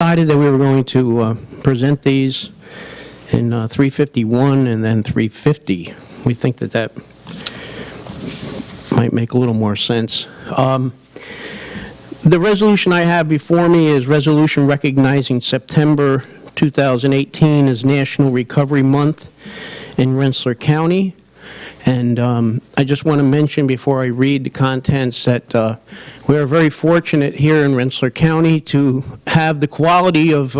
decided that we were going to present these in 351 and then 350. We think that that might make a little more sense. The resolution I have before me is resolution recognizing September 2018 as National Recovery Month in Rensselaer County. And I just want to mention before I read the contents that we are very fortunate here in Rensselaer County to have the quality of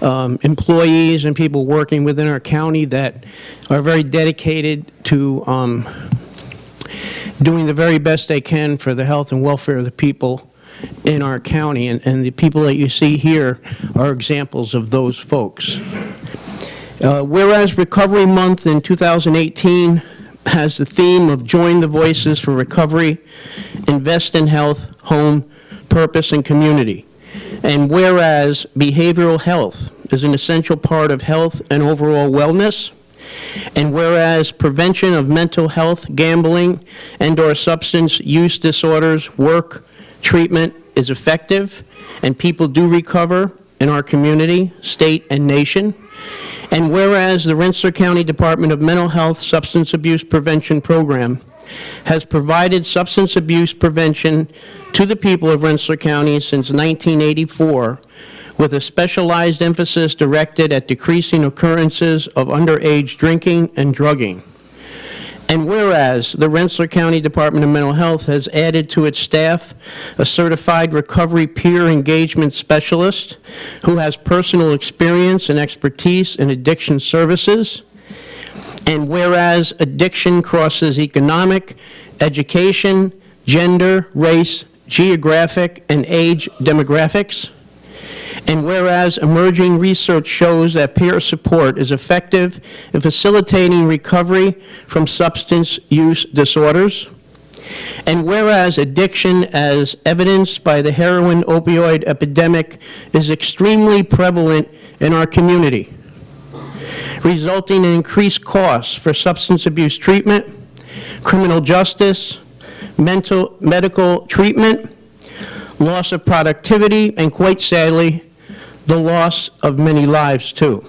employees and people working within our county that are very dedicated to doing the very best they can for the health and welfare of the people in our county. And the people that you see here are examples of those folks. Whereas Recovery Month in 2018 has the theme of Join the Voices for Recovery, Invest in Health, Home, Purpose, and Community. And whereas behavioral health is an essential part of health and overall wellness, and whereas prevention of mental health, gambling, and/or substance use disorders, work, treatment is effective, and people do recover in our community, state, and nation. And whereas the Rensselaer County Department of Mental Health Substance Abuse Prevention Program has provided substance abuse prevention to the people of Rensselaer County since 1984, with a specialized emphasis directed at decreasing occurrences of underage drinking and drugging. And whereas the Rensselaer County Department of Mental Health has added to its staff a certified recovery peer engagement specialist who has personal experience and expertise in addiction services, and whereas addiction crosses economic, education, gender, race, geographic, and age demographics, and whereas emerging research shows that peer support is effective in facilitating recovery from substance use disorders, and whereas addiction, as evidenced by the heroin opioid epidemic, is extremely prevalent in our community, resulting in increased costs for substance abuse treatment, criminal justice, medical treatment, loss of productivity, and quite sadly, the loss of many lives too.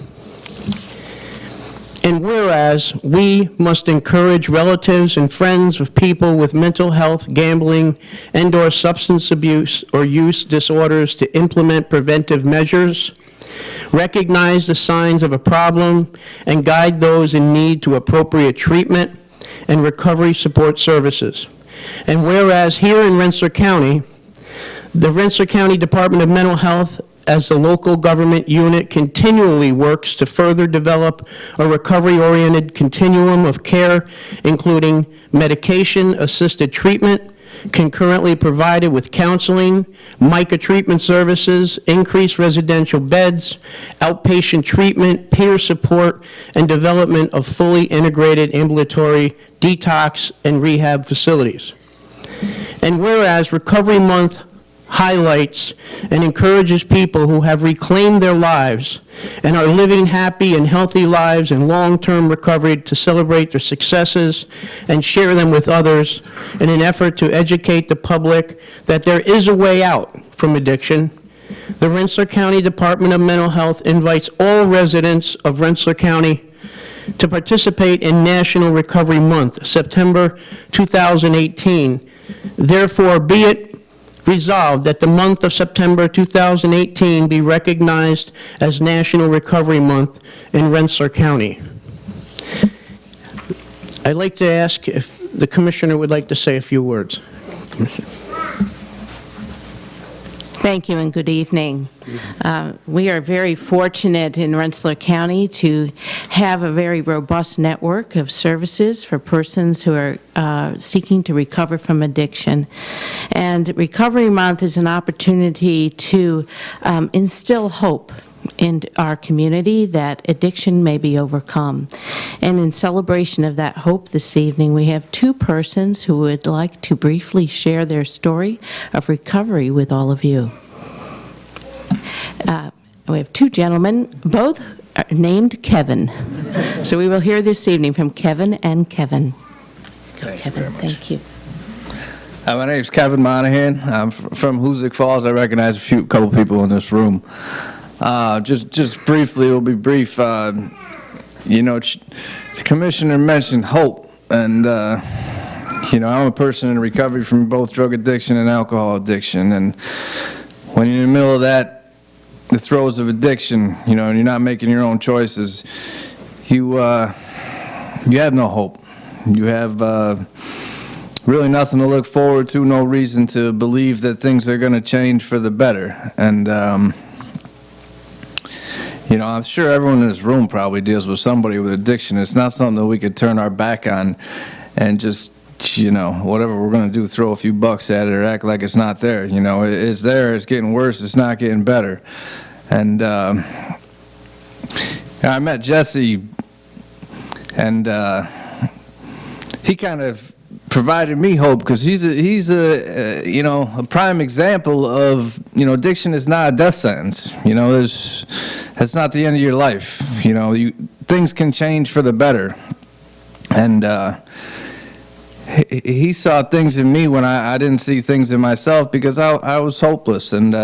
And whereas we must encourage relatives and friends of people with mental health, gambling, and/or substance abuse or use disorders to implement preventive measures, recognize the signs of a problem, and guide those in need to appropriate treatment and recovery support services. And whereas here in Rensselaer County, the Rensselaer County Department of Mental Health, as the local government unit, continually works to further develop a recovery-oriented continuum of care, including medication-assisted treatment, concurrently provided with counseling, MICA treatment services, increased residential beds, outpatient treatment, peer support, and development of fully integrated ambulatory detox and rehab facilities. And whereas Recovery Month highlights and encourages people who have reclaimed their lives and are living happy and healthy lives in long-term recovery to celebrate their successes and share them with others in an effort to educate the public that there is a way out from addiction, the Rensselaer County Department of Mental Health invites all residents of Rensselaer County to participate in National Recovery Month, September 2018. Therefore, be it resolved that the month of September 2018 be recognized as National Recovery Month in Rensselaer County. I'd like to ask if the Commissioner would like to say a few words. Commissioner. Thank you and good evening. We are very fortunate in Rensselaer County to have a very robust network of services for persons who are seeking to recover from addiction. And Recovery Month is an opportunity to instill hope in our community that addiction may be overcome. And in celebration of that hope this evening, we have two persons who would like to briefly share their story of recovery with all of you. We have two gentlemen, both are named Kevin. So we will hear this evening from Kevin and Kevin. Kevin, thank you. My name's Kevin Monahan. I'm from Hoosick Falls. I recognize a couple people in this room. Just briefly, it will be brief. You know, the commissioner mentioned hope, and you know, I'm a person in recovery from both drug addiction and alcohol addiction, and when you're in the middle of that, the throes of addiction, you know, and you're not making your own choices, you have no hope. You have really nothing to look forward to, no reason to believe that things are going to change for the better. And you know, I'm sure everyone in this room probably deals with somebody with addiction. It's not something that we could turn our back on and just, you know, whatever we're going to do, throw a few bucks at it or act like it's not there. You know, it's there, it's getting worse, it's not getting better. And I met Jesse, and he kind of provided me hope, because he's a you know, a prime example of, you know, addiction is not a death sentence. You know, that's not the end of your life. You know, things can change for the better. And he saw things in me when I didn't see things in myself, because I was hopeless. And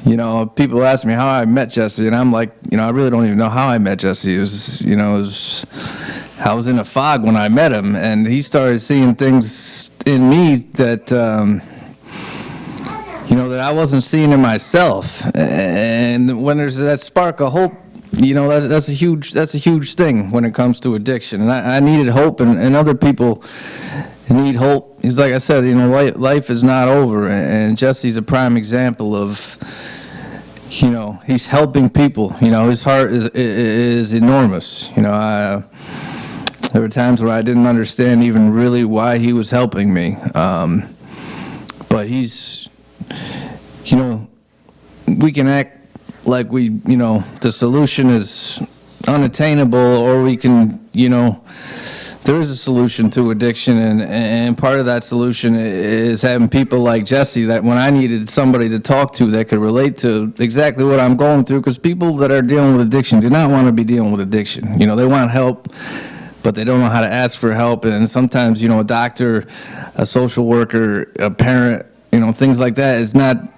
you know, people ask me how I met Jesse, and I'm like, you know, I really don't even know how I met Jesse. It was, you know, I was in a fog when I met him, and he started seeing things in me that, you know, that I wasn't seeing in myself. And when there's that spark of hope, you know, that's a huge thing when it comes to addiction. And I needed hope, and other people need hope. He's like I said, you know, life is not over, and Jesse's a prime example of, you know, he's helping people. You know, his heart is enormous. You know, there were times where I didn't understand even really why he was helping me. But he's, you know, we can act like you know, the solution is unattainable, or we can, you know, there is a solution to addiction, and part of that solution is having people like Jesse, that when I needed somebody to talk to that could relate to exactly what I'm going through, because people that are dealing with addiction do not want to be dealing with addiction. You know, they want help, but they don't know how to ask for help. And sometimes, you know, a doctor, a social worker, a parent, you know, things like that is not,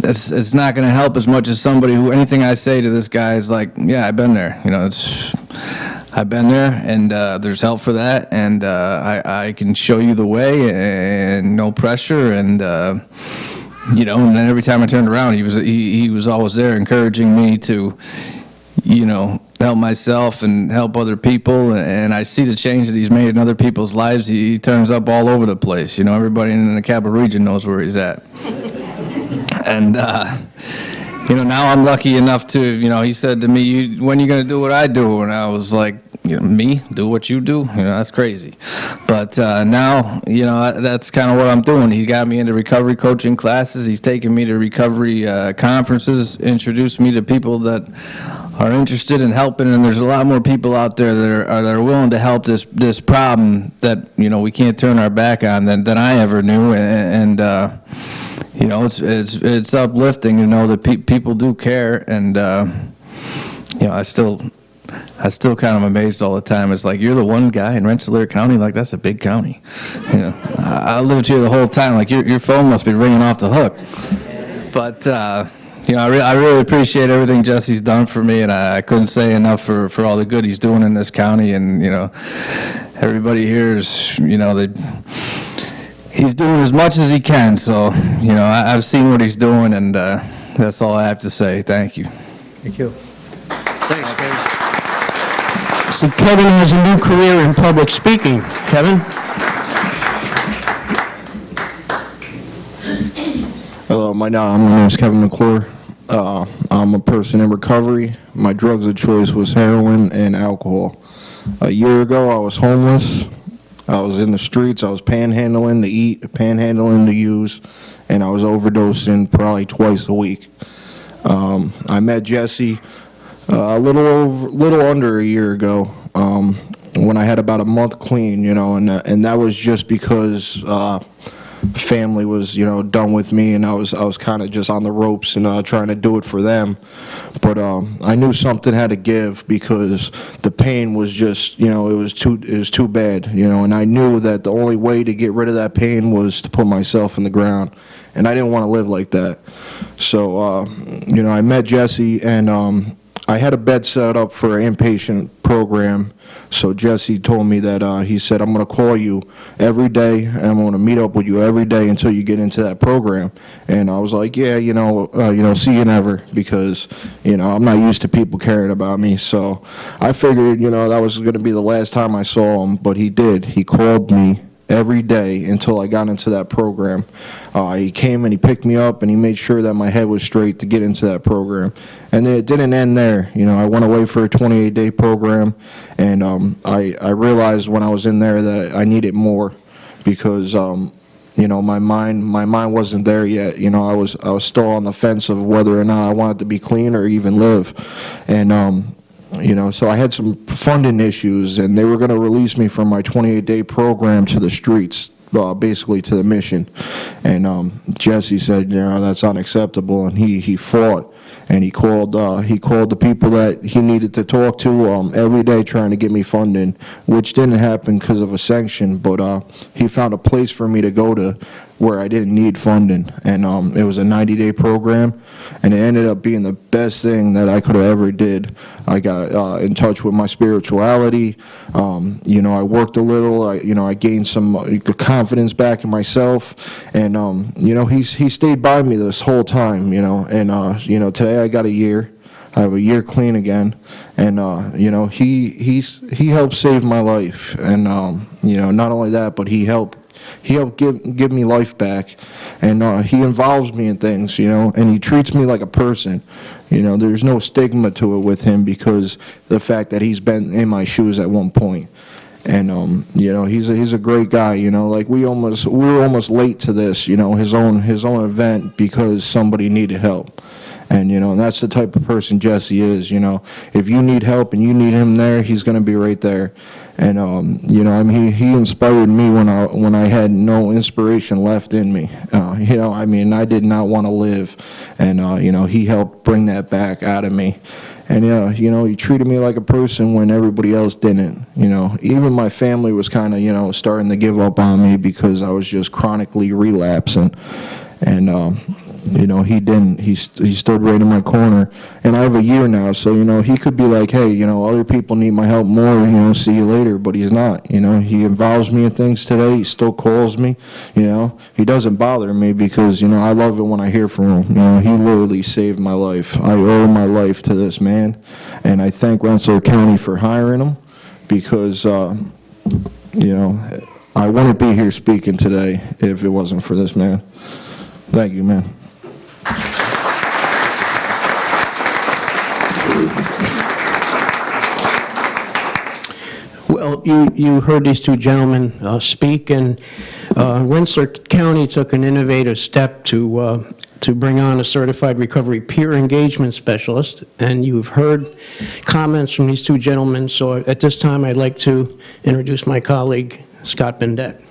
it's not going to help as much as somebody who, anything I say to this guy is like, yeah, I've been there. You know, I've been there, and there's help for that, and I can show you the way, and no pressure. And you know, and then every time I turned around, he was always there, encouraging me to, you know, help myself and help other people. And I see the change that he's made in other people's lives. He turns up all over the place. You know, everybody in the Capital Region knows where he's at. And you know, now I'm lucky enough to, you know, he said to me, when are you going to do what I do? And I was like, you know, me? Do what you do? You know, that's crazy. But now, you know, that's kind of what I'm doing. He got me into recovery coaching classes. He's taken me to recovery conferences, introduced me to people that are interested in helping, and there's a lot more people out there that are willing to help this problem that, you know, we can't turn our back on than I ever knew. And you know, it's uplifting to know that people do care. And you know, I still kind of amazed all the time. It's like, you're the one guy in Rensselaer County? Like, that's a big county. You know, I lived here the whole time. Like, your phone must be ringing off the hook. But you know, I really appreciate everything Jesse's done for me, and I couldn't say enough for all the good he's doing in this county. And you know, everybody here is, you know, he's doing as much as he can. So, you know, I've seen what he's doing, and that's all I have to say. Thank you. Thank you. Thanks, Kevin. See, Kevin has a new career in public speaking. Kevin? Hello, my name is Kevin McClure. I'm a person in recovery. My drugs of choice was heroin and alcohol. A year ago, I was homeless. I was in the streets. I was panhandling to eat, panhandling to use, and I was overdosing probably twice a week. I met Jesse a little under a year ago, when I had about a month clean, you know, and that was just because family was, you know, done with me, and I was kind of just on the ropes and trying to do it for them. But I knew something had to give, because the pain was just, you know, it was too bad, you know, and I knew that the only way to get rid of that pain was to put myself in the ground, and I didn't want to live like that. So, you know, I met Jesse, and I had a bed set up for an inpatient program. So Jesse told me that he said, I'm going to call you every day, and I'm going to meet up with you every day until you get into that program. And I was like, yeah, you know, see you never, because, you know, I'm not used to people caring about me. So I figured, you know, that was going to be the last time I saw him, but he did. He called me every day until I got into that program. He came and he picked me up, and he made sure that my head was straight to get into that program. And it didn't end there. You know, I went away for a 28-day program, and I realized when I was in there that I needed more, because you know, my mind wasn't there yet. You know, I was still on the fence of whether or not I wanted to be clean or even live. And you know, so I had some funding issues, and they were going to release me from my 28-day program to the streets, basically to the mission. And Jesse said, you know, that's unacceptable, and he fought, and he called the people that he needed to talk to every day, trying to get me funding, which didn't happen because of a sanction. But he found a place for me to go to where I didn't need funding, and it was a 90-day program, and it ended up being the best thing that I could have ever did. I got in touch with my spirituality. You know, I worked a little. I gained some confidence back in myself, and you know, he stayed by me this whole time. You know, and you know, today I got a year. I have a year clean again, and you know, he helped save my life, and you know, not only that, but he helped give me life back, and he involves me in things, you know, and he treats me like a person. You know, there's no stigma to it with him, because the fact that he's been in my shoes at one point. And you know, he's a great guy. You know, like we were almost late to this, you know, his own event, because somebody needed help. And you know, and that's the type of person Jesse is. You know, if you need help and you need him there, he's going to be right there. And you know, I mean, he inspired me when I had no inspiration left in me. You know, I mean, I did not want to live, and you know, he helped bring that back out of me. And you know, he treated me like a person when everybody else didn't. You know, even my family was kind of, you know, starting to give up on me, because I was just chronically relapsing. And you know, he didn't. He stood right in my corner, and I have a year now. So you know, he could be like, hey, you know, other people need my help more. You know, see you later. But he's not. You know, he involves me in things today. He still calls me. You know, he doesn't bother me, because you know, I love it when I hear from him. You know, he literally saved my life. I owe my life to this man, and I thank Rensselaer County for hiring him, because you know, I wouldn't be here speaking today if it wasn't for this man. Thank you, man. Well, you heard these two gentlemen speak, and Rensselaer County took an innovative step to bring on a certified recovery peer engagement specialist, and you've heard comments from these two gentlemen. So at this time, I'd like to introduce my colleague, Scott Bendett.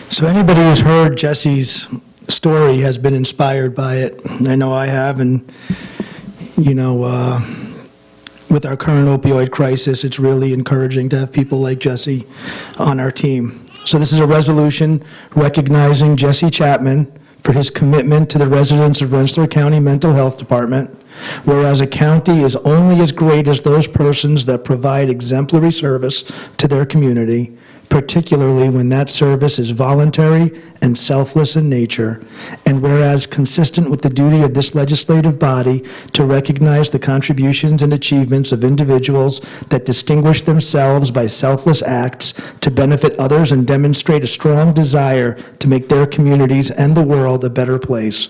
So anybody who's heard Jesse's story has been inspired by it. I know I have, and you know, with our current opioid crisis, it's really encouraging to have people like Jesse on our team. So this is a resolution recognizing Jesse Chapman for his commitment to the residents of Rensselaer County Mental Health Department, whereas a county is only as great as those persons that provide exemplary service to their community, particularly when that service is voluntary and selfless in nature, and whereas consistent with the duty of this legislative body to recognize the contributions and achievements of individuals that distinguish themselves by selfless acts to benefit others and demonstrate a strong desire to make their communities and the world a better place,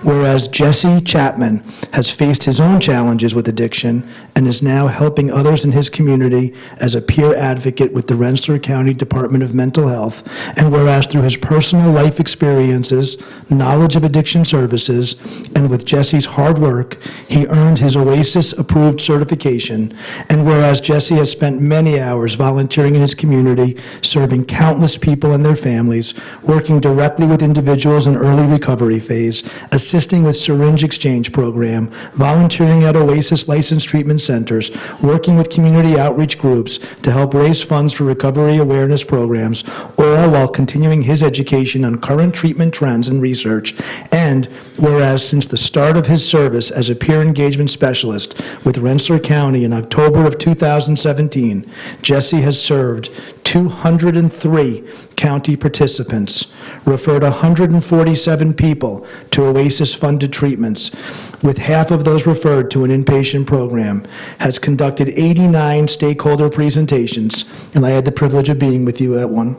whereas Jesse Chapman has faced his own challenges with addiction and is now helping others in his community as a peer advocate with the Rensselaer County Department of Mental Health, and whereas through his personal life experiences, knowledge of addiction services, and with Jesse's hard work, he earned his OASIS-approved certification, and whereas Jesse has spent many hours volunteering in his community, serving countless people and their families, working directly with individuals in early recovery phase, assisting with syringe exchange program, volunteering at OASIS licensed treatment centers, working with community outreach groups to help raise funds for recovery awareness programs, all while continuing his education on current treatment trends and research. And whereas since the start of his service as a peer engagement specialist with Rensselaer County in October of 2017, Jesse has served 203 county participants, referred 147 people to OASIS-funded treatments, with half of those referred to an inpatient program, has conducted 89 stakeholder presentations, and I had the privilege of being with you at one,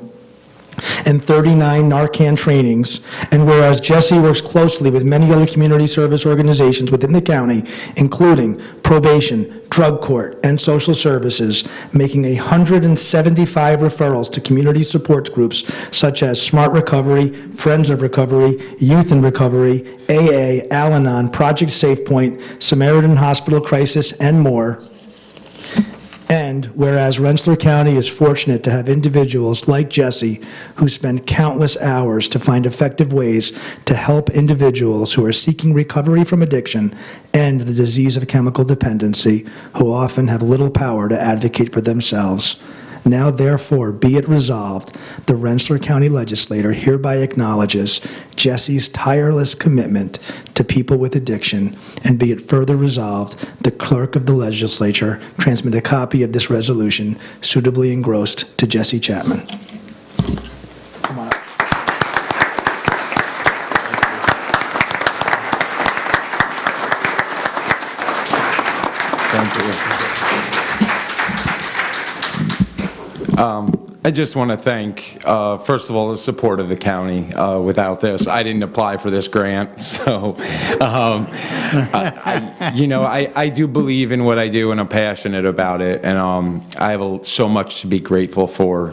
and 39 Narcan trainings, and whereas Jesse works closely with many other community service organizations within the county, including probation, drug court, and social services, making 175 referrals to community support groups such as Smart Recovery, Friends of Recovery, Youth in Recovery, AA, Al-Anon, Project SafePoint, Samaritan Hospital Crisis, and more. And whereas Rensselaer County is fortunate to have individuals like Jesse who spend countless hours to find effective ways to help individuals who are seeking recovery from addiction and the disease of chemical dependency, who often have little power to advocate for themselves. Now, therefore, be it resolved, the Rensselaer County Legislature hereby acknowledges Jesse's tireless commitment to people with addiction, and be it further resolved, the clerk of the legislature transmit a copy of this resolution suitably engrossed to Jesse Chapman. Come on up. Thank you. I just want to thank, first of all, the support of the county. Without this, I didn't apply for this grant, so I do believe in what I do, and I'm passionate about it, and I have so much to be grateful for.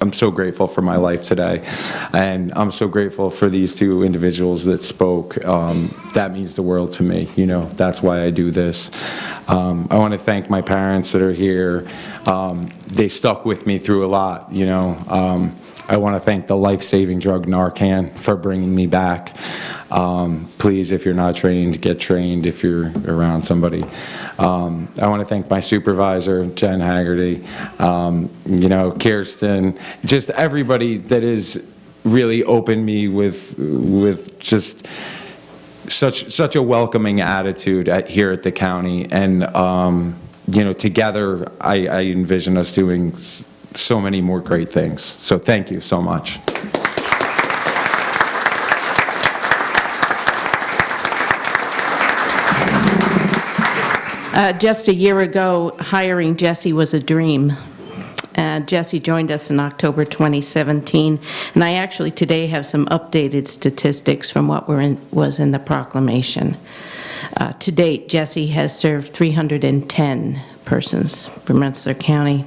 I'm so grateful for my life today, and I'm so grateful for these two individuals that spoke. That means the world to me. That's why I do this. I want to thank my parents that are here. They stuck with me through a lot. I want to thank the life-saving drug Narcan for bringing me back. Please, if you're not trained, get trained if you're around somebody. I want to thank my supervisor, Jen Haggerty, Kirsten, just everybody that has really opened me with just such a welcoming attitude here at the county. And, together I envision us doing so many more great things. So thank you so much. Just a year ago, hiring Jesse was a dream. Jesse joined us in October 2017, and I actually today have some updated statistics from what was in the proclamation. To date, Jesse has served 310 persons from Rensselaer County,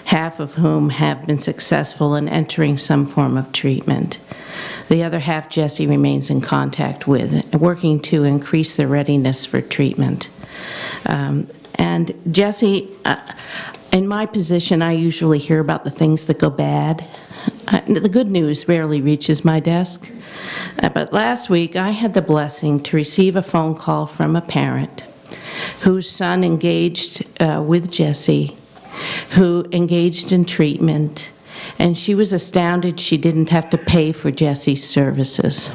half of whom have been successful in entering some form of treatment. The other half Jesse remains in contact with, working to increase their readiness for treatment. And Jesse, in my position, I usually hear about the things that go bad. The good news rarely reaches my desk. But last week, I had the blessing to receive a phone call from a parent whose son engaged with Jesse, who engaged in treatment, and she was astounded she didn't have to pay for Jesse's services,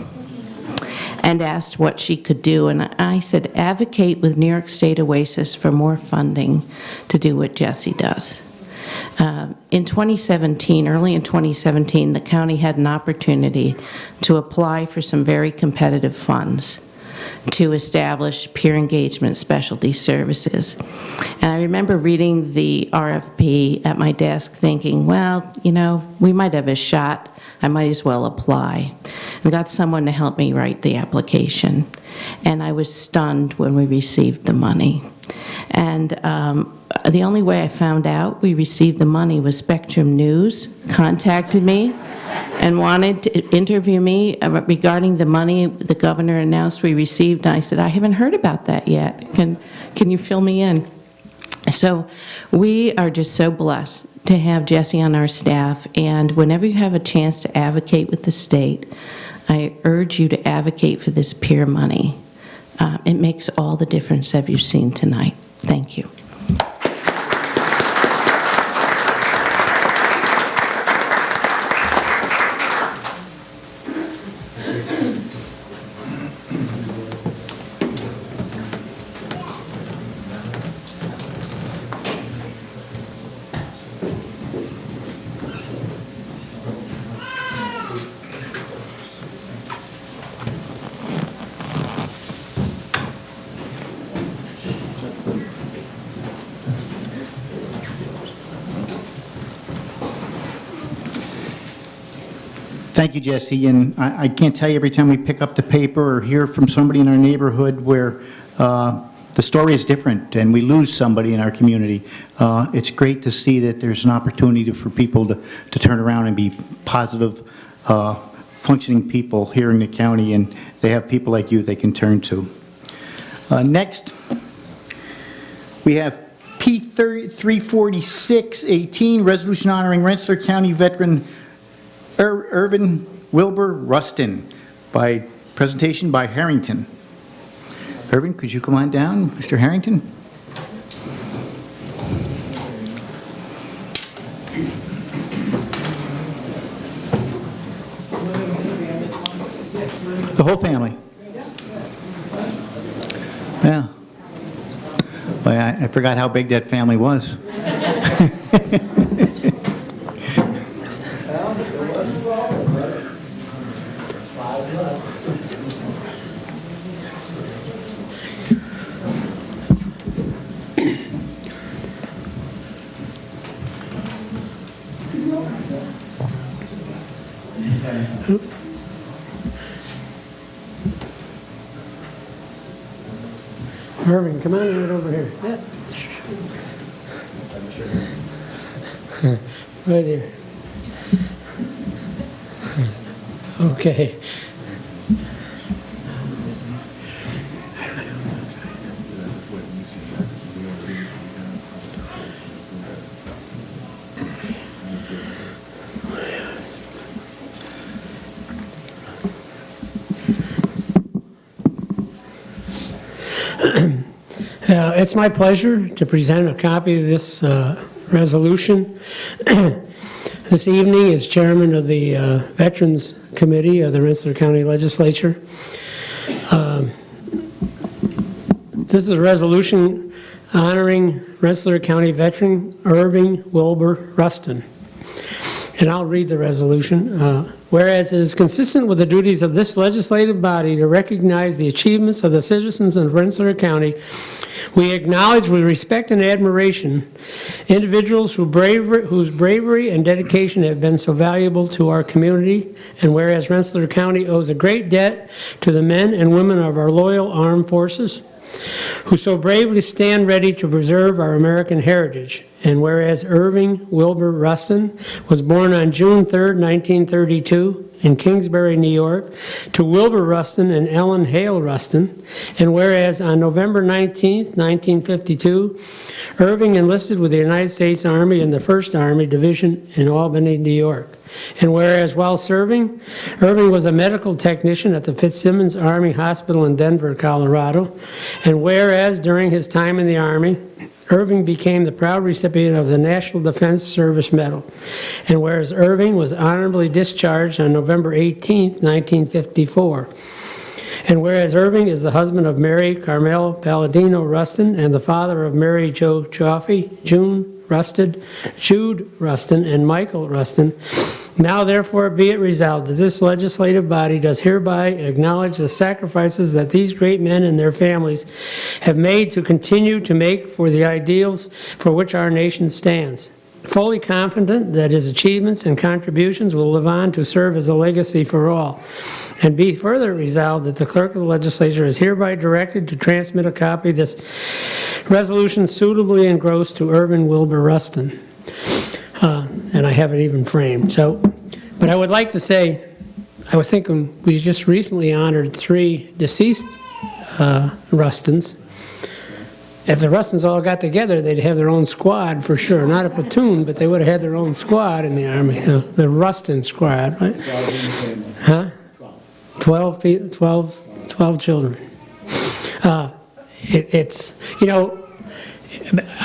and asked what she could do. And I said, advocate with New York State OASIS for more funding to do what Jesse does. In 2017, early in 2017, the county had an opportunity to apply for some very competitive funds to establish peer engagement specialty services. And I remember reading the RFP at my desk thinking, well, we might have a shot. I might as well apply. And got someone to help me write the application. And I was stunned when we received the money. And the only way I found out we received the money was Spectrum News contacted me and wanted to interview me regarding the money the governor announced we received. And I said, I haven't heard about that yet. Can you fill me in? So we are just so blessed to have Jesse on our staff, and whenever you have a chance to advocate with the state, I urge you to advocate for this peer money. It makes all the difference that you've seen tonight. Thank you. Thank you, Jesse. And I can't tell you, every time we pick up the paper or hear from somebody in our neighborhood where the story is different and we lose somebody in our community, it's great to see that there's an opportunity for people to turn around and be positive, functioning people here in the county, and they have people like you they can turn to. Next, we have P 34618, resolution honoring Rensselaer County veteran Irvin Wilbur Rustin, by presentation by Harrington. Irvin, could you come on down, Mr. Harrington? The whole family. Yeah. Well, I forgot how big that family was. Irvin, come on right over here. Yeah. Right here. Okay. It's my pleasure to present a copy of this resolution. This evening as chairman of the Veterans Committee of the Rensselaer County Legislature. This is a resolution honoring Rensselaer County veteran Irving Wilbur Rustin. And I'll read the resolution. Whereas it is consistent with the duties of this legislative body to recognize the achievements of the citizens of Rensselaer County, we acknowledge with respect and admiration individuals whose bravery and dedication have been so valuable to our community, and whereas Rensselaer County owes a great debt to the men and women of our loyal armed forces, who so bravely stand ready to preserve our American heritage. And whereas Irving Wilbur Rustin was born on June 3rd, 1932 in Kingsbury, New York, to Wilbur Rustin and Ellen Hale Rustin, and whereas on November 19th, 1952, Irving enlisted with the United States Army in the 1st Army Division in Albany, New York. And whereas while serving, Irving was a medical technician at the Fitzsimmons Army Hospital in Denver, Colorado. And whereas during his time in the Army, Irving became the proud recipient of the National Defense Service Medal. And whereas Irving was honorably discharged on November 18, 1954. And whereas Irving is the husband of Mary Carmel Palladino Rustin and the father of Mary Jo Chaffee, Jude Rustin, and Michael Rustin, now therefore be it resolved that this legislative body does hereby acknowledge the sacrifices that these great men and their families have made to continue to make for the ideals for which our nation stands. fully confident that his achievements and contributions will live on to serve as a legacy for all. And be further resolved that the clerk of the legislature is hereby directed to transmit a copy of this resolution suitably engrossed to Irvin Wilbur Rustin. And I have it even framed. So, but I would like to say, I was thinking we just recently honored 3 deceased Rustins. If the Rustins all got together, they'd have their own squad for sure. Not a platoon, but they would have had their own squad in the Army, the Rustin squad, right? Huh? 12 children. It's, you know,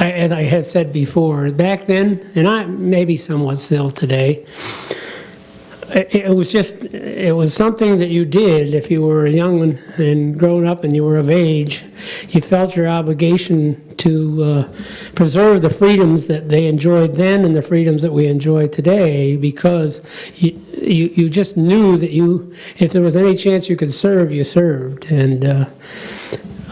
as I have said before, back then, and I maybe somewhat still today, it was something that you did if you were a young one and grown up and you were of age. You felt your obligation to preserve the freedoms that they enjoyed then and the freedoms that we enjoy today, because you just knew that if there was any chance you could serve, you served. And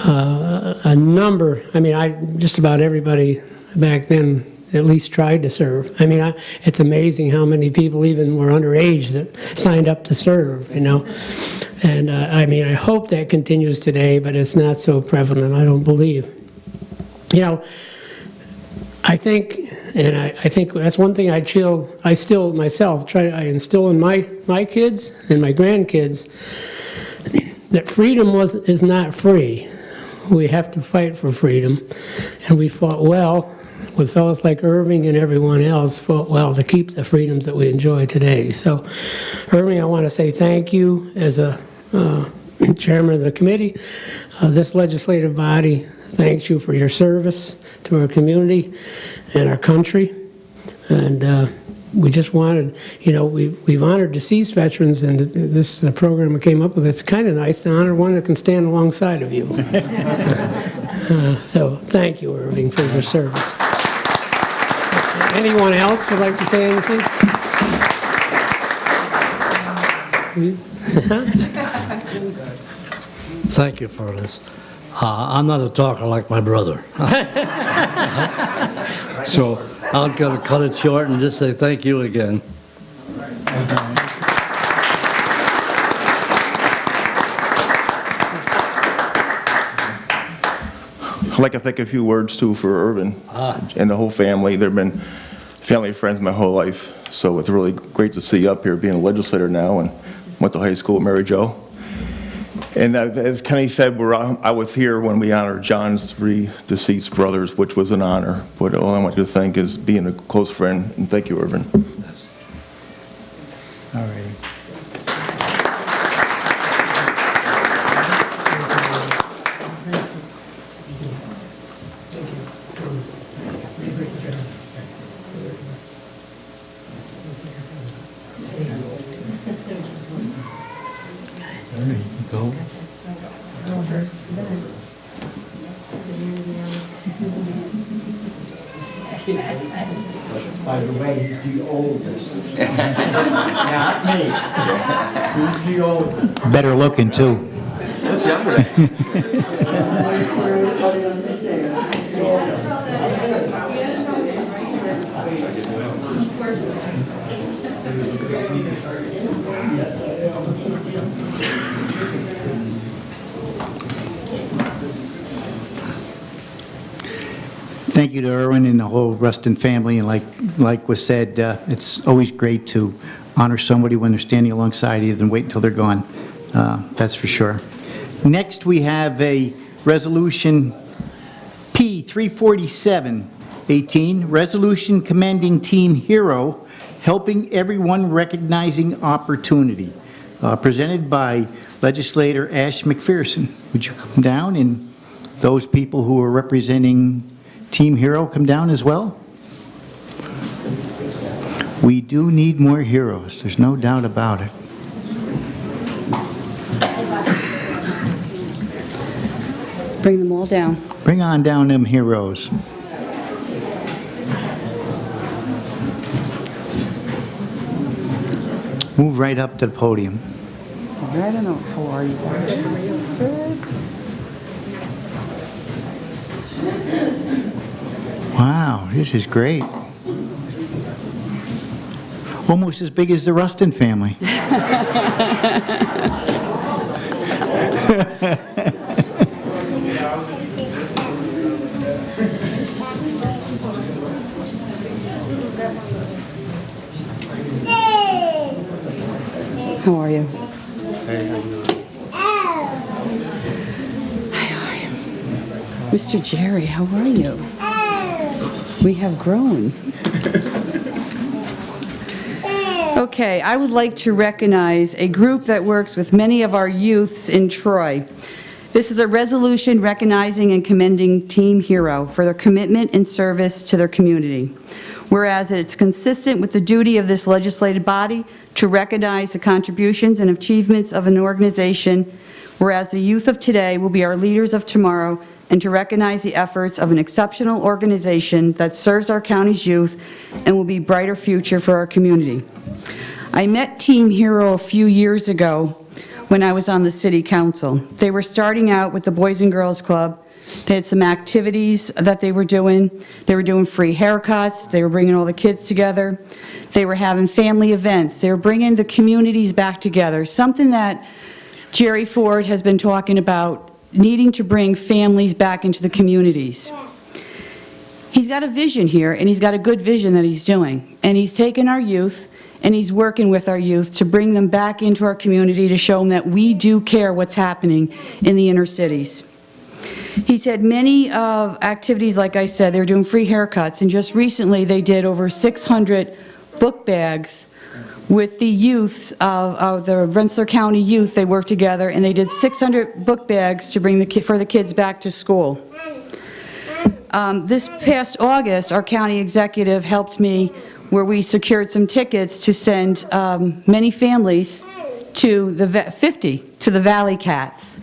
a number, I mean, just about everybody back then at least tried to serve. I mean, it's amazing how many people even were underage that signed up to serve, you know. And I mean, I hope that continues today, but it's not so prevalent, I don't believe. You know, I think that's one thing I still myself I instill in my kids and my grandkids, that freedom is not free. We have to fight for freedom, and we fought well with fellows like Irving and everyone else, fought well to keep the freedoms that we enjoy today. So, Irving, I want to say thank you as a chairman of the committee. This legislative body thanks you for your service to our community and our country. And we just wanted, you know, we've honored deceased veterans, and this program we came up with, it's kind of nice to honor one that can stand alongside of you. So thank you, Irving, for your service. Anyone else would like to say anything? Thank you for this. I'm not a talker like my brother. So I'm going to cut it short and just say thank you again. I'd like to thank a few words too for Irvin and the whole family. They've been family and friends my whole life, so it's really great to see you up here being a legislator now, and went to high school with Mary Jo. And as Kenny said, I was here when we honored John's 3 deceased brothers, which was an honor. But all I want you to thank is being a close friend, and thank you, Irvin. All right. Go. By the way, he's the oldest. Not me. He's the oldest. Better looking, too. What's younger? Thank you to Irwin and the whole Rustin family, and like was said, it's always great to honor somebody when they're standing alongside you than wait until they're gone. That's for sure. Next, we have a resolution P 347-18, resolution commending Team Hero, helping everyone recognizing opportunity, presented by legislator Ash McPherson. Would you come down, and those people who are representing Team Hero come down as well? We do need more heroes, there's no doubt about it. Bring them all down. Bring on down them heroes. Move right up to the podium. I don't know. How are you? Good. Wow, this is great. Almost as big as the Rustin family. How are you? Mr. Jerry, how are you? We have grown. Okay, I would like to recognize a group that works with many of our youths in Troy. This is a resolution recognizing and commending Team Hero for their commitment and service to their community. Whereas it's consistent with the duty of this legislative body to recognize the contributions and achievements of an organization, whereas the youth of today will be our leaders of tomorrow, and to recognize the efforts of an exceptional organization that serves our county's youth and will be a brighter future for our community. I met Team Hero a few years ago when I was on the city council. They were starting out with the Boys and Girls Club. They had some activities that they were doing. They were doing free haircuts. They were bringing all the kids together. They were having family events. They were bringing the communities back together, something that Jerry Ford has been talking about, needing to bring families back into the communities. He's got a vision here, and he's got a good vision that he's doing. And he's taken our youth, and he's working with our youth to bring them back into our community to show them that we do care what's happening in the inner cities. He's had many activities, like I said. They were doing free haircuts, and just recently they did over 600 book bags with the youths of the Rensselaer County youth. They worked together, and they did 600 book bags to bring for the kids back to school. This past August, our county executive helped me where we secured some tickets to send many families to the 50 to the Valley Cats,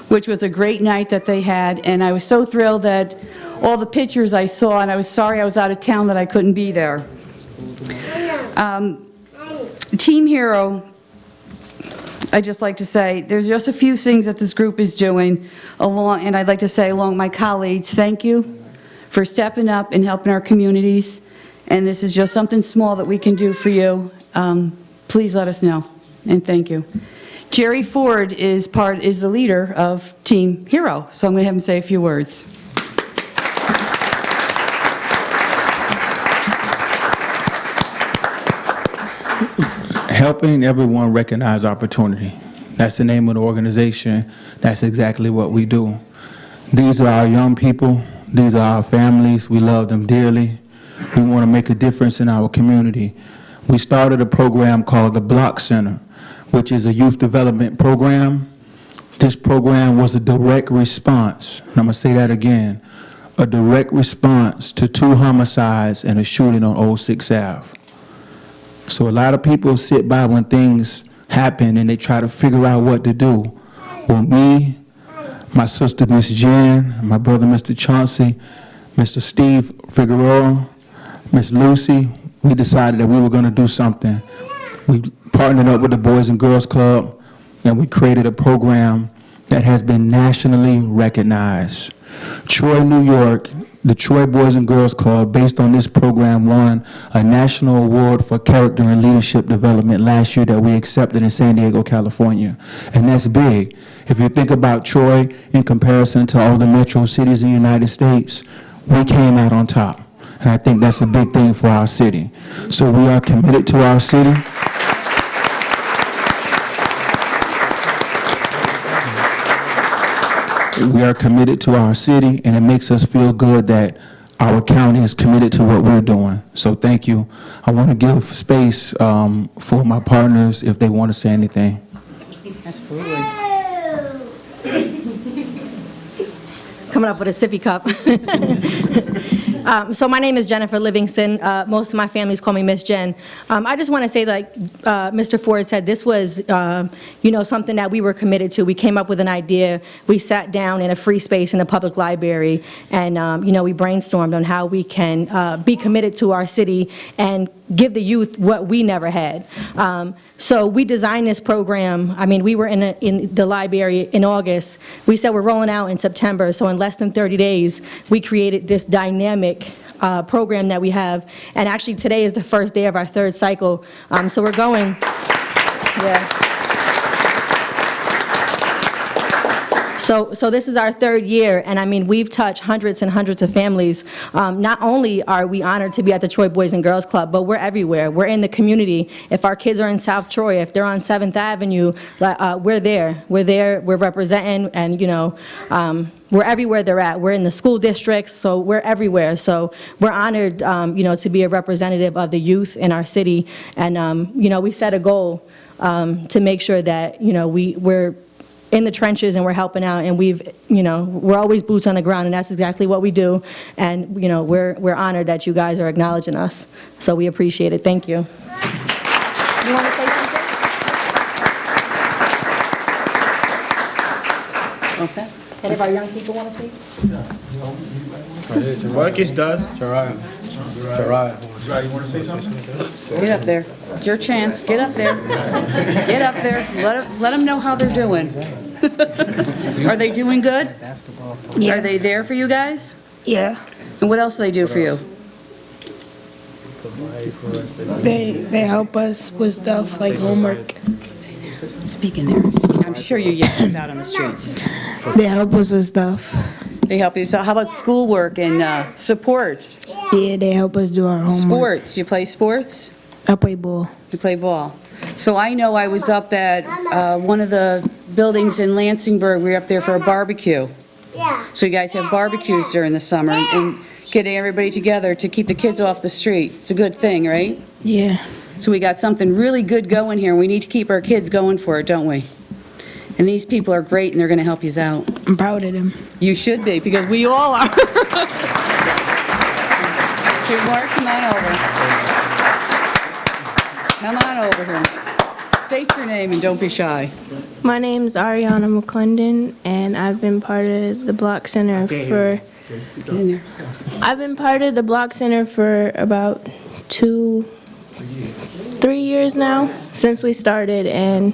which was a great night that they had, and I was so thrilled that all the pictures I saw, and I was sorry I was out of town that I couldn't be there. Team Hero, I'd just like to say, there's just a few things that this group is doing, and I'd like to say along my colleagues, thank you for stepping up and helping our communities, and this is just something small that we can do for you. Please let us know, and thank you. Jerry Ford is the leader of Team Hero, so I'm going to have him say a few words. Helping everyone recognize opportunity. That's the name of the organization. That's exactly what we do. These are our young people. These are our families. We love them dearly. We want to make a difference in our community. We started a program called the Block Center, which is a youth development program. This program was a direct response, and I'm going to say that again, a direct response to 2 homicides and a shooting on Old 6th Ave. So a lot of people sit by when things happen and they try to figure out what to do. Well, me, my sister, Miss Jen, my brother, Mr. Chauncey, Mr. Steve Figueroa, Miss Lucy, we decided that we were going to do something. We partnered up with the Boys and Girls Club, and we created a program that has been nationally recognized. Troy, New York, the Troy Boys and Girls Club, based on this program, won a national award for character and leadership development last year that we accepted in San Diego, California. And that's big. If you think about Troy in comparison to all the metro cities in the United States, we came out on top. And I think that's a big thing for our city. So we are committed to our city. We are committed to our city, and it makes us feel good that our county is committed to what we're doing. So thank you. I want to give space for my partners if they want to say anything. Absolutely. Coming up with a sippy cup. So my name is Jennifer Livingston. Most of my families call me Miss Jen. I just want to say, like Mr. Ford said, this was, something that we were committed to. We came up with an idea. We sat down in a free space in a public library, and we brainstormed on how we can be committed to our city and give the youth what we never had. So we designed this program. I mean, we were in the library in August. We said we're rolling out in September, so in less than 30 days, we created this dynamic program that we have. And actually, today is the first day of our third cycle. So we're going, yeah. So this is our third year, and I mean, we've touched hundreds and hundreds of families. Not only are we honored to be at the Troy Boys and Girls Club, but we're everywhere. We're in the community. If our kids are in South Troy, if they're on 7th Avenue, we're there. We're there, we're representing, and you know, we're everywhere they're at. We're in the school districts, so we're everywhere. So we're honored, you know, to be a representative of the youth in our city. And, you know, we set a goal to make sure that, you know, we're in the trenches and we're helping out, and we're always boots on the ground, and that's exactly what we do. And, you know, we're honored that you guys are acknowledging us. So we appreciate it. Thank you. You want to say something? All set? Any of our young people want to speak? Marcus does. Gerard. You want to say something? Get up there. It's your chance. Get up there. Get up there. Let them know how they're doing. Are they doing good? Yeah. Are they there for you guys? Yeah. And what else do they do for you? They help us with stuff like homework. Speak in there. I'm sure you yell this out on the streets. They help us with stuff. They help you. So how about schoolwork and support? Yeah, they help us do our homework. Sports. You play sports? I play ball. You play ball. So I know I was up at one of the buildings in Lansingburg. We were up there for a barbecue. Yeah. So you guys have barbecues during the summer and getting everybody together to keep the kids off the street. It's a good thing, right? Yeah. So we got something really good going here. We need to keep our kids going for it, don't we? And these people are great, and they're going to help you out. I'm proud of them. You should be, because we all are. So Mark, come on over. Come on over here. State your name and don't be shy. My name's Ariana McClendon, and I've been part of the Block Center for... I've been part of the Block Center for about 3 years now, since we started, and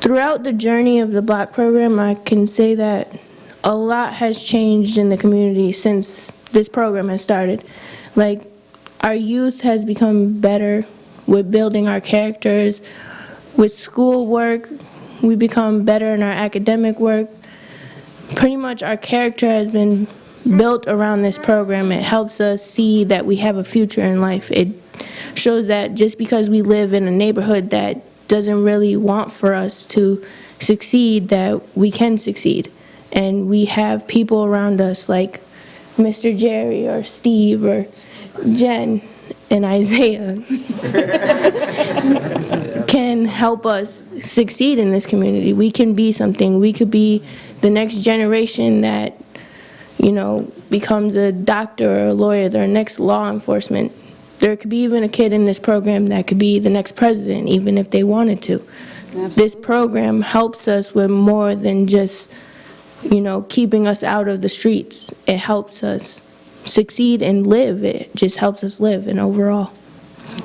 throughout the journey of the Block program, I can say that a lot has changed in the community since this program has started. Like, our youth has become better with building our characters. With schoolwork, we become better in our academic work. Pretty much our character has been built around this program. It helps us see that we have a future in life. It shows that just because we live in a neighborhood that doesn't really want for us to succeed, that we can succeed. And we have people around us like Mr. Jerry or Steve or Jen and Isaiah can help us succeed in this community. We can be something. We could be the next generation that, you know, becomes a doctor or a lawyer, their next law enforcement. There could be even a kid in this program that could be the next president, even if they wanted to. Absolutely. This program helps us with more than just, you know, keeping us out of the streets. It helps us succeed and live. It just helps us live and overall.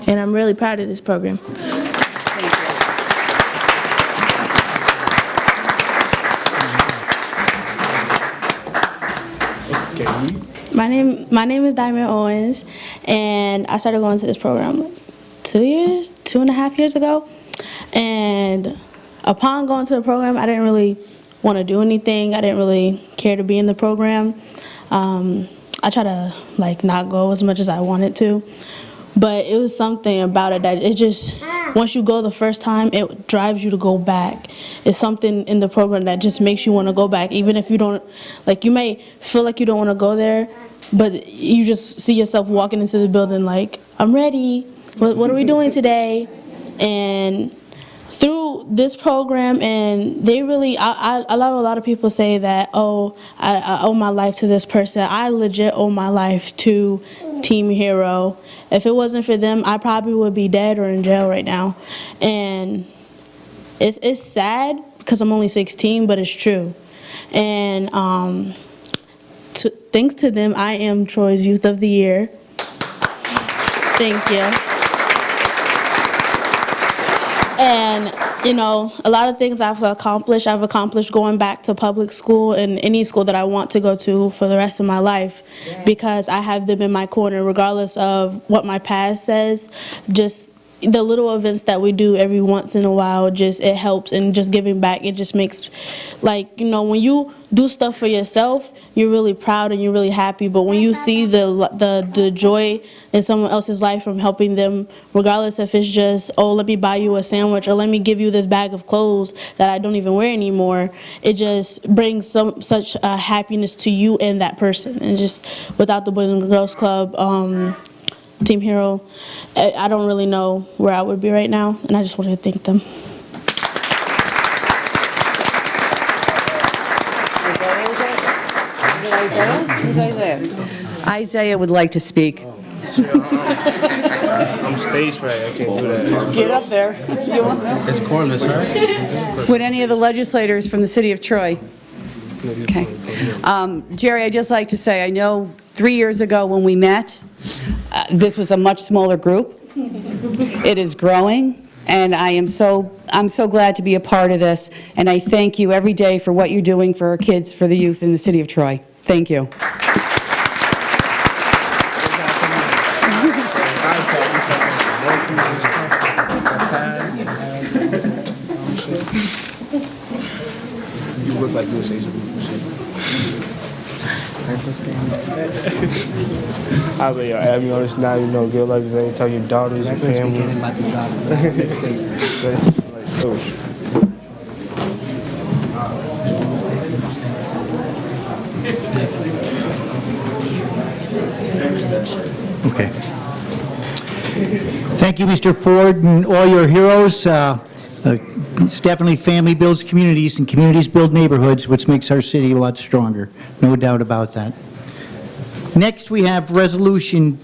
And I'm really proud of this program. My name is Diamond Owens, and I started going to this program 2.5 years ago. And upon going to the program, I didn't really want to do anything. I didn't really care to be in the program. I try to not go as much as I wanted to, but it was something about it that it just, once you go the first time, it drives you to go back. It's something in the program that just makes you want to go back, even if you don't, you may feel like you don't want to go there, but you just see yourself walking into the building like, I'm ready, what are we doing today? And through this program, and they really, I love a lot of people say that, oh, I owe my life to this person. I legit owe my life to Team Hero. If it wasn't for them, I probably would be dead or in jail right now. And it's sad because I'm only 16, but it's true. And thanks to them, I am Troy's Youth of the Year. Thank you. And you know, a lot of things I've accomplished going back to public school and any school that I want to go to for the rest of my life, because I have them in my corner regardless of what my past says. Just the little events that we do every once in a while, just it helps, and just giving back, it just makes, like, you know, when you do stuff for yourself, you're really proud and you're really happy, but when you see the joy in someone else's life from helping them, regardless if it's just, oh, let me buy you a sandwich, or let me give you this bag of clothes that I don't even wear anymore, it just brings such happiness to you and that person. And just without the Boys and Girls Club, Team Hero, I don't really know where I would be right now, and I just wanted to thank them. Isaiah would like to speak. I'm stage fright. I can't do that. Get up there. It's Corliss, right? Would any of the legislators from the city of Troy? Okay. Jerry, I'd just like to say, I know 3 years ago when we met, this was a much smaller group. It is growing, and I'm so glad to be a part of this, and I thank you every day for what you're doing for our kids, for the youth in the city of Troy. Thank you. You look like you would say something. I mean, yo, Abby, on this now, you know, good luck to tell your daughters and family. Okay. Thank you, Mr. Ford, and all your heroes. It's definitely family builds communities, and communities build neighborhoods, which makes our city a lot stronger. No doubt about that. Next, we have Resolution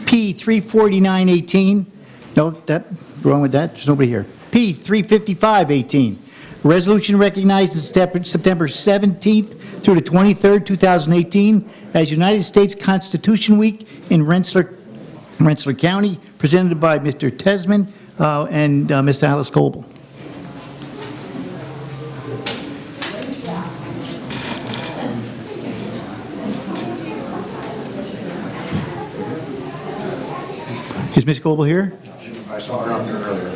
P34918. No, wrong with that. There's nobody here. P35518. A resolution recognizes September 17th through the 23rd, 2018 as United States Constitution Week in Rensselaer County, presented by Mr. Tesman and Ms. Alice Coble. Is Ms. Coble here? I saw her out there earlier.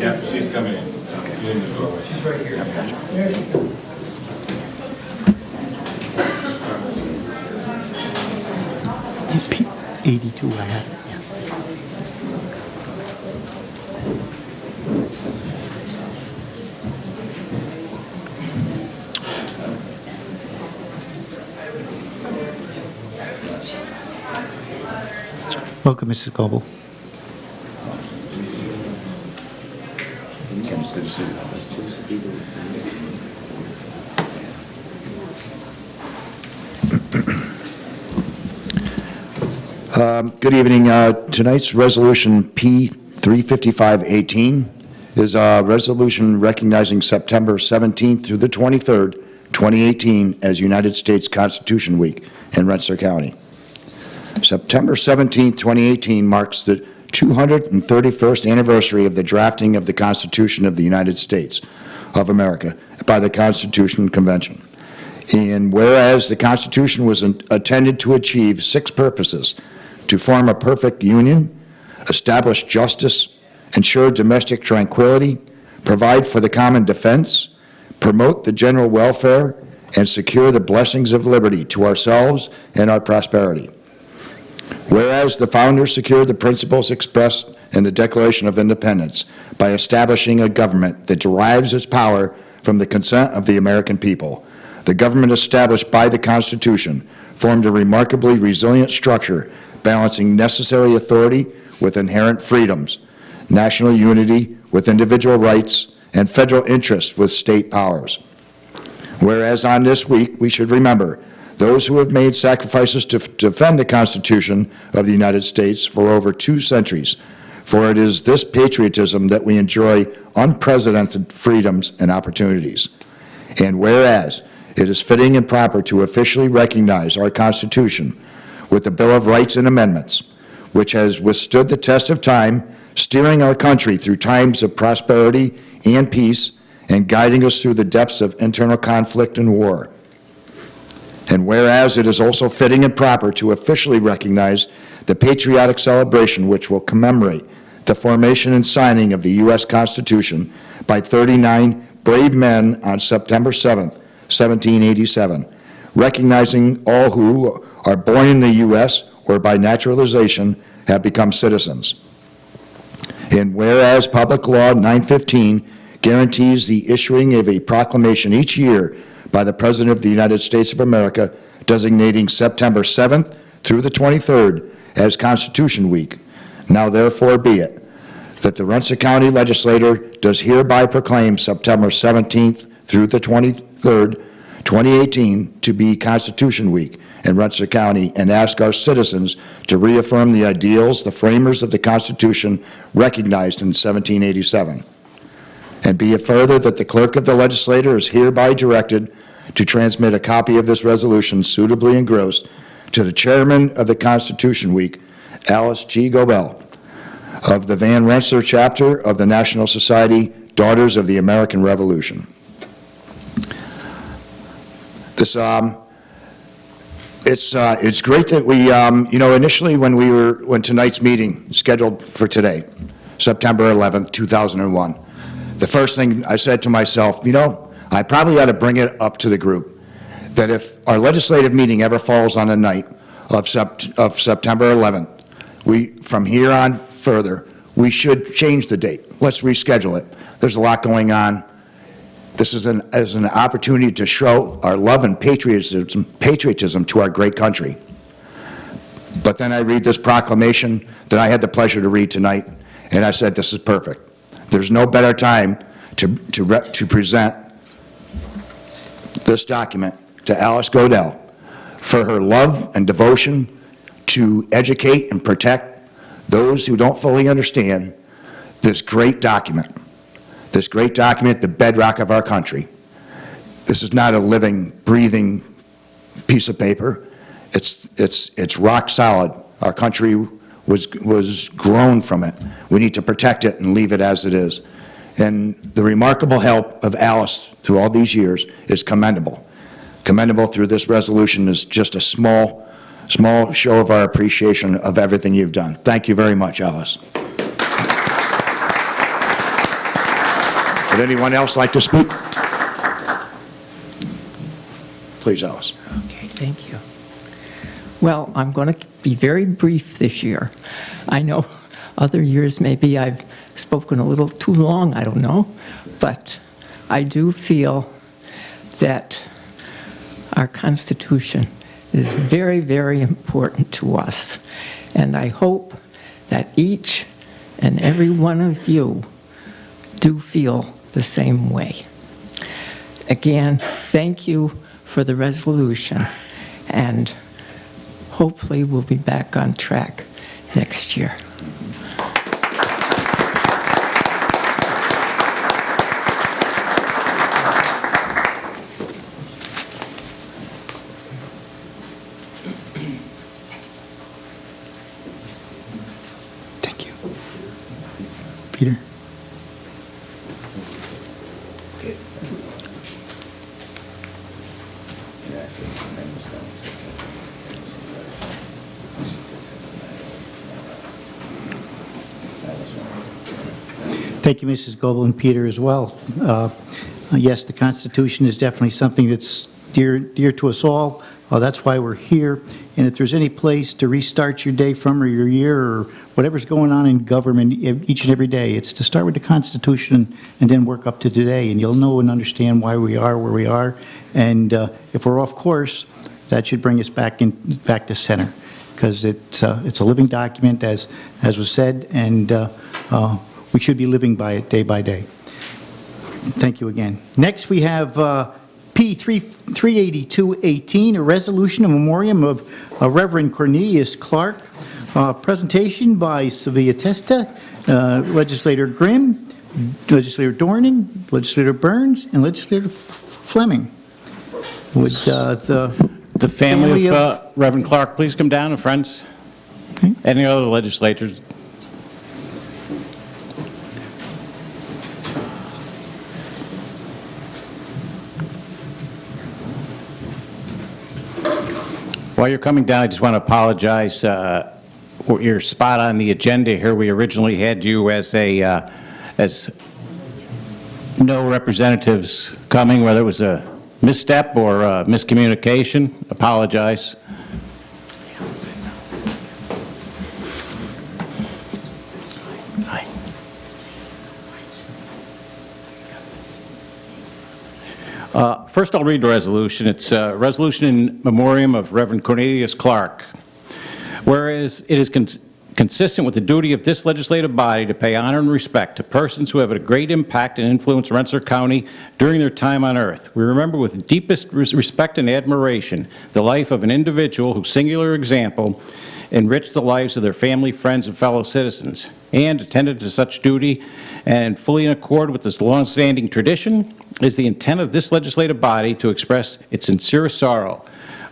Yeah, she's coming in. Okay. In the doorway. She's right here. There you go. P82, I have it. Welcome, Mrs. Coble. Good evening. Tonight's resolution P35518 is a resolution recognizing September 17th through the 23rd, 2018 as United States Constitution Week in Rensselaer County. September 17th, 2018 marks the 231st anniversary of the drafting of the Constitution of the United States of America by the Constitution Convention. And whereas the Constitution was intended to achieve 6 purposes: to form a perfect union, establish justice, ensure domestic tranquility, provide for the common defense, promote the general welfare, and secure the blessings of liberty to ourselves and our prosperity. Whereas the founders secured the principles expressed in the Declaration of Independence by establishing a government that derives its power from the consent of the American people, the government established by the Constitution formed a remarkably resilient structure balancing necessary authority with inherent freedoms, national unity with individual rights, and federal interests with state powers. Whereas on this week, we should remember those who have made sacrifices to defend the Constitution of the United States for over 2 centuries, for it is this patriotism that we enjoy unprecedented freedoms and opportunities. And whereas it is fitting and proper to officially recognize our Constitution with the Bill of Rights and Amendments, which has withstood the test of time steering our country through times of prosperity and peace, and guiding us through the depths of internal conflict and war. And whereas it is also fitting and proper to officially recognize the patriotic celebration which will commemorate the formation and signing of the U.S. Constitution by 39 brave men on September 7th, 1787, recognizing all who are born in the U.S. or by naturalization have become citizens. And whereas Public Law 915 guarantees the issuing of a proclamation each year by the President of the United States of America designating September 7th through the 23rd as Constitution Week, now therefore be it that the Rensselaer County Legislature does hereby proclaim September 17th through the 23rd, 2018 to be Constitution Week in Rensselaer County, and ask our citizens to reaffirm the ideals the framers of the Constitution recognized in 1787. And be it further that the clerk of the legislature is hereby directed to transmit a copy of this resolution suitably engrossed to the chairman of the Constitution Week, Alice G. Gobel, of the Van Rensselaer chapter of the National Society Daughters of the American Revolution. This, it's great that we, initially when tonight's meeting scheduled for today, September 11th, 2001, the first thing I said to myself, I probably ought to bring it up to the group that if our legislative meeting ever falls on a night of September 11th, from here on further, we should change the date. Let's reschedule it. There's a lot going on. This is an opportunity to show our love and patriotism to our great country. But then I read this proclamation that I had the pleasure to read tonight, and I said, this is perfect. There's no better time to present this document to Alice Godel for her love and devotion to educate and protect those who don't fully understand this great document, the bedrock of our country. This is not a living, breathing piece of paper. It's rock solid. Our country was grown from it. We need to protect it and leave it as it is. And the remarkable help of Alice through all these years is commendable. Commendable through this resolution is just a small show of our appreciation of everything you've done. Thank you very much, Alice. Would anyone else like to speak? Please, Alice. Okay, thank you. Well, I'm going to be very brief this year. I know other years maybe I've spoken a little too long, I don't know, but I do feel that our Constitution is very, very important to us, and I hope that each and every one of you do feel the same way. Again, thank you for the resolution, and hopefully we'll be back on track next year. Thank you. Peter? Thank you, Mrs. Goebel and Peter as well. Yes, the Constitution is definitely something that's dear to us all. That's why we're here. And if there's any place to restart your day from, or your year, or whatever's going on in government each and every day, it's to start with the Constitution and then work up to today. And you'll know and understand why we are where we are. And if we're off course, that should bring us back to center, because it's a living document, as was said, and we should be living by it day by day. Thank you again. Next, we have P 38218, a resolution of memoriam of Reverend Cornelius Clark. Presentation by Sylvia Testa, Legislator Grimm, Legislator Dornan, Legislator Burns, and Legislator Fleming. Would the family of Reverend Clark please come down, and friends? Okay. Any other legislators? While you're coming down, I just want to apologize. You're spot on the agenda here. We originally had you as no representatives coming, whether it was a misstep or miscommunication. Apologize. First, I'll read the resolution. It's a resolution in memoriam of Reverend Cornelius Clark. Whereas it is consistent with the duty of this legislative body to pay honor and respect to persons who have a great impact and influence in Rensselaer County during their time on earth. We remember with deepest respect and admiration the life of an individual whose singular example enriched the lives of their family, friends, and fellow citizens, and attended to such duty and fully in accord with this long-standing tradition is the intent of this legislative body to express its sincerest sorrow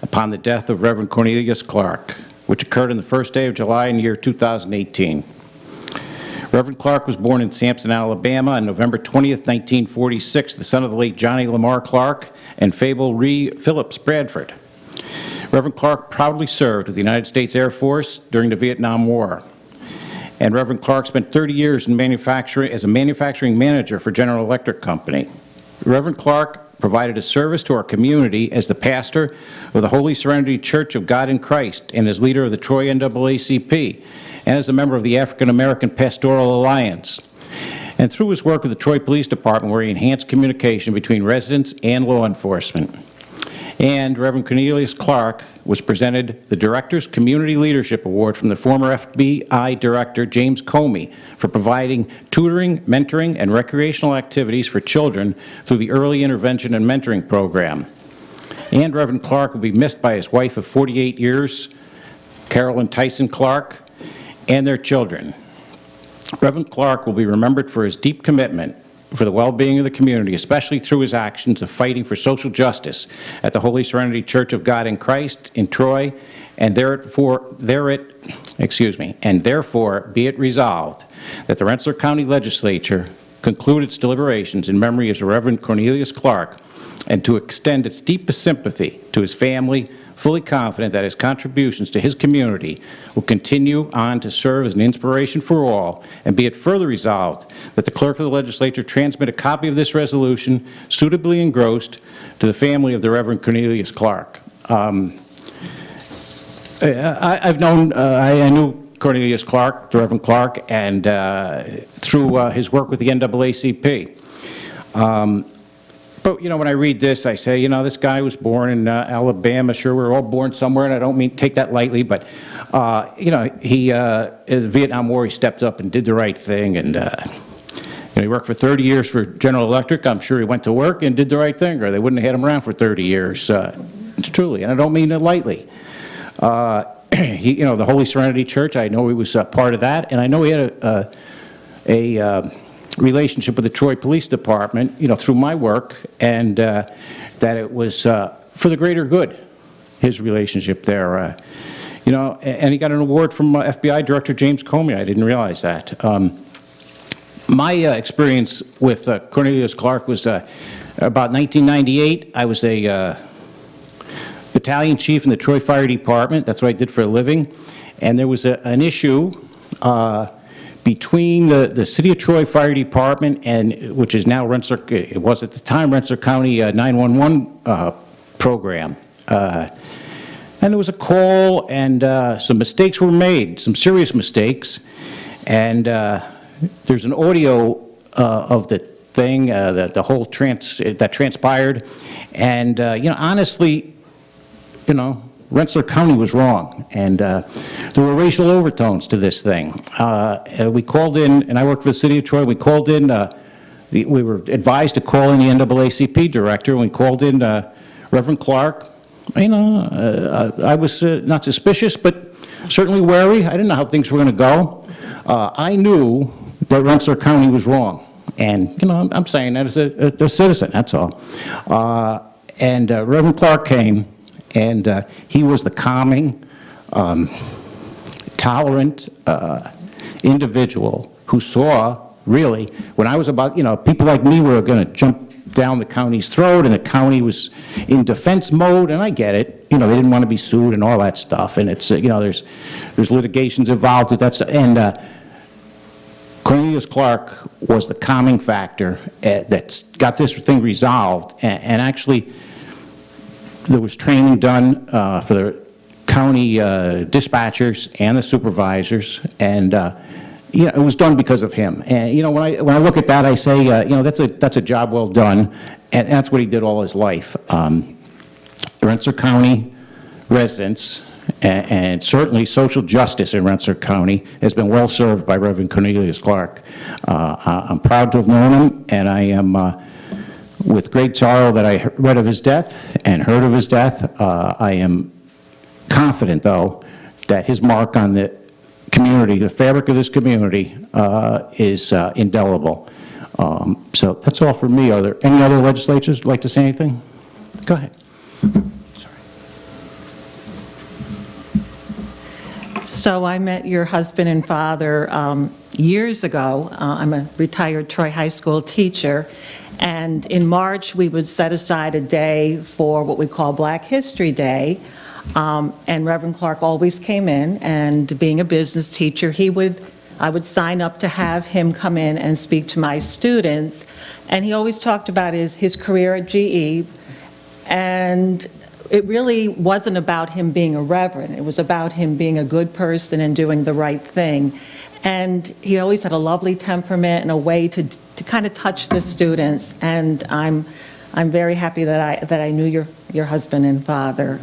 upon the death of Reverend Cornelius Clark, which occurred on the first day of July in the year 2018. Reverend Clark was born in Sampson, Alabama on November 20th, 1946, the son of the late Johnny Lamar Clark and Fable Ree Phillips Bradford. Reverend Clark proudly served with the United States Air Force during the Vietnam War. And Reverend Clark spent 30 years in manufacturing as a manufacturing manager for General Electric Company. Reverend Clark provided a service to our community as the pastor of the Holy Serenity Church of God in Christ and as leader of the Troy NAACP and as a member of the African American Pastoral Alliance. And through his work with the Troy Police Department, where he enhanced communication between residents and law enforcement. And Reverend Cornelius Clark was presented the Director's Community Leadership Award from the former FBI Director James Comey for providing tutoring, mentoring, and recreational activities for children through the Early Intervention and Mentoring Program. And Reverend Clark will be missed by his wife of 48 years, Carolyn Tyson Clark, and their children. Reverend Clark will be remembered for his deep commitment for the well-being of the community, especially through his actions of fighting for social justice at the Holy Serenity Church of God in Christ in Troy, and therefore be it resolved that the Rensselaer County Legislature conclude its deliberations in memory of Reverend Cornelius Clark and to extend its deepest sympathy to his family, fully confident that his contributions to his community will continue on to serve as an inspiration for all, and be it further resolved that the clerk of the legislature transmit a copy of this resolution suitably engrossed to the family of the Reverend Cornelius Clark. I knew Cornelius Clark, the Reverend Clark, and through his work with the NAACP. But, you know, when I read this, I say, you know, this guy was born in Alabama. Sure, we're all born somewhere, and I don't mean take that lightly, but, you know, in the Vietnam War, he stepped up and did the right thing, and you know, he worked for 30 years for General Electric. I'm sure he went to work and did the right thing, or they wouldn't have had him around for 30 years, truly, and I don't mean it lightly. You know, the Holy Serenity Church, I know he was part of that, and I know he had a relationship with the Troy Police Department, you know, through my work, and that it was for the greater good, his relationship there. You know, and he got an award from FBI Director James Comey. I didn't realize that. My experience with Cornelius Clark was about 1998. I was a battalion chief in the Troy Fire Department. That's what I did for a living. And there was an issue between the City of Troy Fire Department and, which is now Rensselaer, it was at the time Rensselaer County 911 program. And there was a call, and some mistakes were made, some serious mistakes. And there's an audio of the thing, the whole that transpired. And, you know, honestly, you know, Rensselaer County was wrong, and there were racial overtones to this thing. We called in, and I worked for the City of Troy, we called in, we were advised to call in the NAACP director, and we called in Reverend Clark. You know, I was not suspicious, but certainly wary. I didn't know how things were going to go. I knew that Rensselaer County was wrong, and, you know, I'm saying that as a citizen, that's all. And Reverend Clark came, and he was the calming, tolerant individual who saw, really, when I was about, you know, people like me were going to jump down the county's throat, and the county was in defense mode, and I get it. You know, they didn't want to be sued and all that stuff, and it's, you know, there's litigations involved with that stuff. And Cornelius Clark was the calming factor that's got this thing resolved, and actually there was training done for the county dispatchers and the supervisors, and you know, it was done because of him. And you know, when I look at that, I say, you know, that's a job well done, and that's what he did all his life. Rensselaer County residents, and certainly social justice in Rensselaer County has been well served by Reverend Cornelius Clark. I'm proud to have known him, and I am with great sorrow that I read of his death and heard of his death. I am confident, though, that his mark on the community, the fabric of this community, is indelible. So that's all for me. Are there any other legislators like to say anything? Go ahead. So I met your husband and father years ago. I'm a retired Troy High School teacher, and in March we would set aside a day for what we call Black History Day, and Reverend Clark always came in, and being a business teacher, I would sign up to have him come in and speak to my students, and he always talked about his career at GE, and it really wasn't about him being a reverend. It was about him being a good person and doing the right thing. And he always had a lovely temperament and a way to kind of touch the students. And I'm very happy that I knew your husband and father.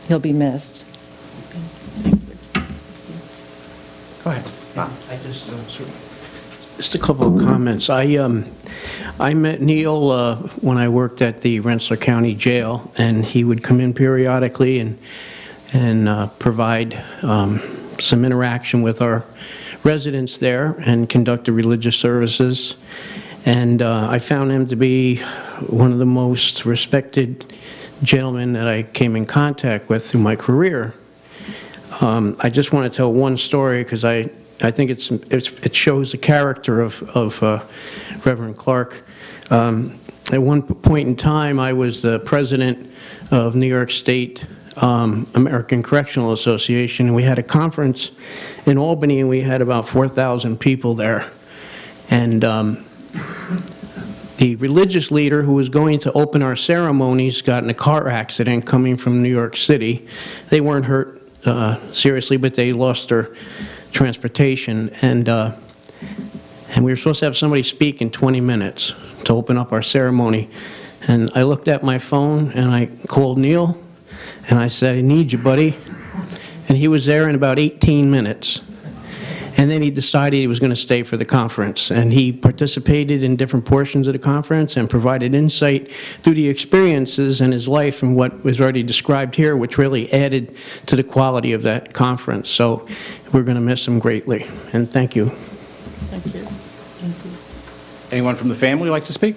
He'll be missed. Go ahead. I just a couple of comments. I met Neil when I worked at the Rensselaer County Jail, and he would come in periodically and provide some interaction with our residents there and conduct the religious services. And I found him to be one of the most respected gentlemen that I came in contact with through my career. I just want to tell one story because I think it shows the character of Reverend Clark. At one point in time, I was the president of New York State American Correctional Association, and we had a conference in Albany, and we had about 4,000 people there. And the religious leader who was going to open our ceremonies got in a car accident coming from New York City. They weren't hurt seriously, but they lost their transportation, and we were supposed to have somebody speak in 20 minutes to open up our ceremony. And I looked at my phone and I called Neil and I said, I need you, buddy. And he was there in about 18 minutes. And then he decided he was going to stay for the conference, and he participated in different portions of the conference and provided insight through the experiences in his life and what was already described here, which really added to the quality of that conference. So we're going to miss him greatly, and thank you. Thank you. Anyone from the family like to speak?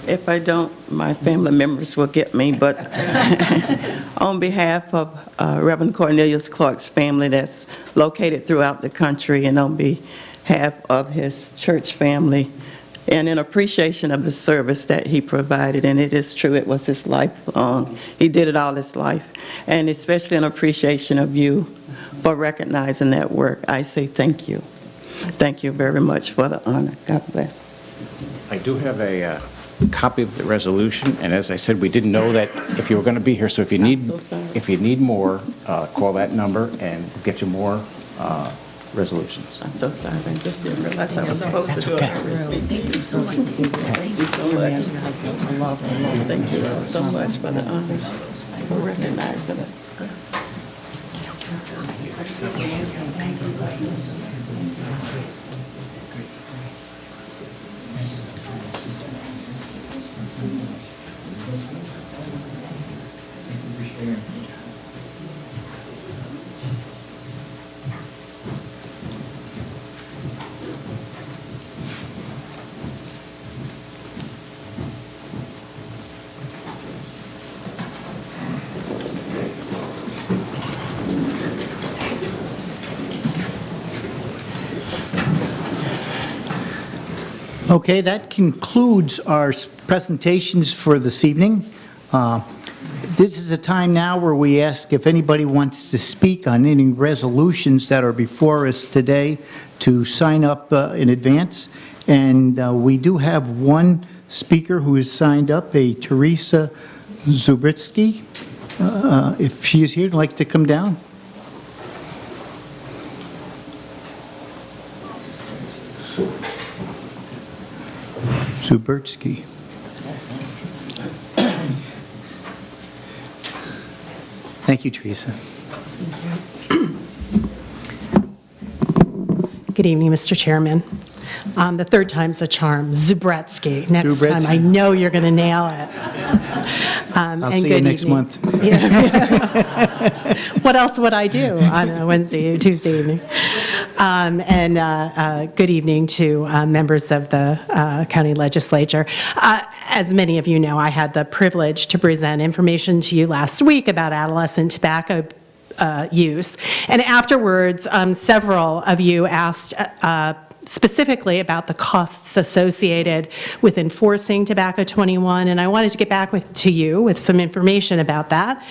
If I don't, my family members will get me, but on behalf of Reverend Cornelius Clark's family that's located throughout the country, and on behalf of his church family, and in appreciation of the service that he provided, and it is true, it was his lifelong. He did it all his life, and especially in appreciation of you for recognizing that work, I say thank you. Thank you very much for the honor. God bless. I do have a copy of the resolution, and as I said, we didn't know that if you were going to be here, so if you need more, call that number and we'll get you more resolutions. I'm so sorry, I just didn't realize I was supposed to do it. Thank you so much. Thank you so much. Thank you so much for the honor, for recognizing it. Okay, that concludes our presentations for this evening. This is a time now where we ask if anybody wants to speak on any resolutions that are before us today to sign up in advance. And we do have one speaker who has signed up, a Teresa Zubritsky. If she is here, I'd like to come down. Zubritsky. Thank you, Teresa. Good evening, Mr. Chairman. The third time's a charm. Zubretsky. Next time, Zubretsky. I know you're going to nail it. I'll see you next month. What else would I do on a Wednesday, Tuesday evening? Good evening to members of the county legislature. As many of you know, I had the privilege to present information to you last week about adolescent tobacco use. And afterwards, several of you asked specifically about the costs associated with enforcing Tobacco 21, and I wanted to get back to you with some information about that,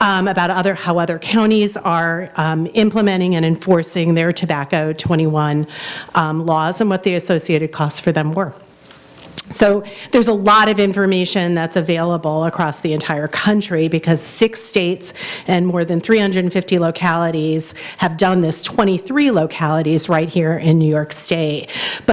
about how other counties are implementing and enforcing their Tobacco 21 laws and what the associated costs for them were. So there's a lot of information that's available across the entire country because 6 states and more than 350 localities have done this, 23 localities right here in New York State. But